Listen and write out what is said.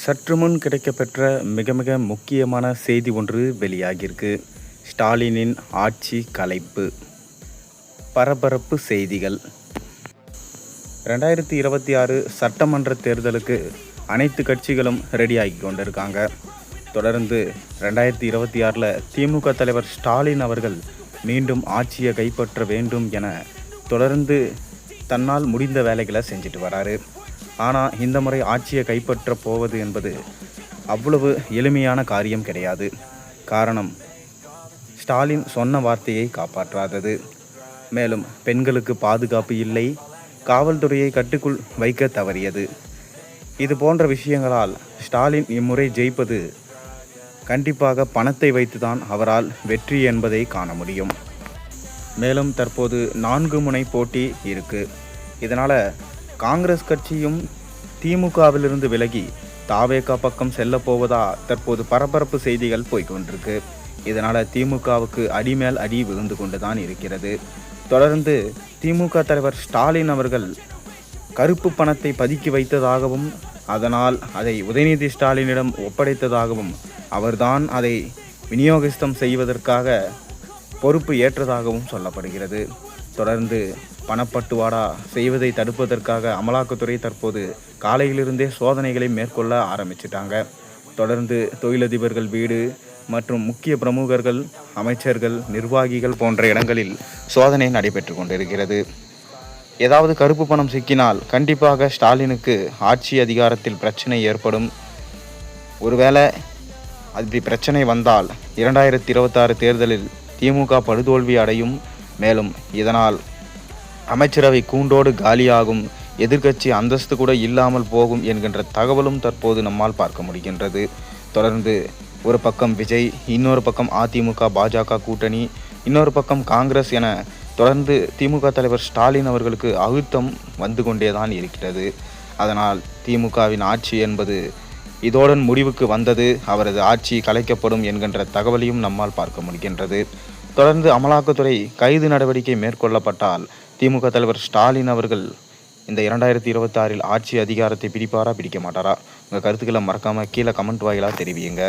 சற்று முன் கிடைக்கப்பெற்ற மிக மிக முக்கியமான செய்தி ஒன்று வெளியாகியிருக்கு. ஸ்டாலினின் ஆட்சி கலைப்பு. பரபரப்பு செய்திகள். 2026 சட்டமன்ற தேர்தலுக்கு அனைத்து கட்சிகளும் ரெடியாகி கொண்டிருக்காங்க. தொடர்ந்து 2026 திமுக தலைவர் ஸ்டாலின் அவர்கள் மீண்டும் ஆட்சியை கைப்பற்ற வேண்டும் என தொடர்ந்து தன்னால் முடிந்த வேலைகளை செஞ்சுட்டு வராரு. ஆனால் இந்த முறை ஆட்சியை கைப்பற்ற போவது என்பது அவ்வளவு எளிமையான காரியம் கிடையாது. காரணம், ஸ்டாலின் சொன்ன வார்த்தையை காப்பாற்றாதது. மேலும் பெண்களுக்கு பாதுகாப்பு இல்லை, காவல்துறையை கட்டுக்குள் வைக்க தவறியது. இது போன்ற விஷயங்களால் ஸ்டாலின் இம்முறை ஜெயிப்பது கண்டிப்பாக பணத்தை வைத்துதான் அவரால் வெற்றி என்பதை காண முடியும். மேலும் தற்போது 4 முனை போட்டி இருக்கு. இதனால் காங்கிரஸ் கட்சியும் திமுகவிலிருந்து விலகி தாவேகா பக்கம் செல்ல போவதா தற்போது பரபரப்பு செய்திகள் போய்கொண்டிருக்கு. இதனால் திமுகவுக்கு அடிமேல் அடி விழுந்து கொண்டுதான் இருக்கிறது. தொடர்ந்து திமுக தலைவர் ஸ்டாலின் அவர்கள் கருப்பு பணத்தை பதுக்கி வைத்ததாகவும் அதனால் அதை உதயநிதி ஸ்டாலினிடம் ஒப்படைத்ததாகவும் அவர்தான் அதை விநியோகிஸ்தம் செய்வதற்காக பொறுப்பு ஏற்றதாகவும் சொல்லப்படுகிறது. தொடர்ந்து பணப்பட்டுவாடா செய்வதை தடுப்பதற்காக அமலாக்கத்துறை தற்போது காலையிலிருந்தே சோதனைகளை மேற்கொள்ள ஆரம்பிச்சிட்டாங்க. தொடர்ந்து தொழிலதிபர்கள் வீடு மற்றும் முக்கிய பிரமுகர்கள், அமைச்சர்கள், நிர்வாகிகள் போன்ற இடங்களில் சோதனை நடைபெற்று கொண்டிருக்கிறது. ஏதாவது கருப்பு பணம் சிக்கினால் கண்டிப்பாக ஸ்டாலினுக்கு ஆட்சி அதிகாரத்தில் பிரச்சனை ஏற்படும். ஒருவேளை அப்படி பிரச்சனை வந்தால் 2026 தேர்தலில் திமுக படுதோல்வி அடையும். மேலும் இதனால் அமைச்சரவை கூண்டோடு காலியாகும், எதிர்க்கட்சி அந்தஸ்து கூட இல்லாமல் போகும் என்கின்ற தகவலும் தற்போது நம்மால் பார்க்க முடிகின்றது. தொடர்ந்து ஒரு பக்கம் விஜய், இன்னொரு பக்கம் அதிமுக பாஜக கூட்டணி, இன்னொரு பக்கம் காங்கிரஸ் என தொடர்ந்து திமுக தலைவர் ஸ்டாலின் அவர்களுக்கு அழுத்தம் வந்து கொண்டேதான் இருக்கிறது. அதனால் திமுகவின் ஆட்சி என்பது இதோடன் முடிவுக்கு வந்தது, அவரது ஆட்சி கலைக்கப்படும் என்கின்ற தகவலையும் நம்மால் பார்க்க முடிகின்றது. தொடர்ந்து அமலாக்கத்துறை கைது நடவடிக்கை மேற்கொள்ளப்பட்டால் திமுக தலைவர் ஸ்டாலின் அவர்கள் இந்த 2026 ஆட்சி அதிகாரத்தை பிடிப்பாரா பிடிக்க மாட்டாரா? உங்கள் கருத்துக்களை மறக்காமல் கீழே கமெண்ட் வாயிலாக தெரிவியுங்க.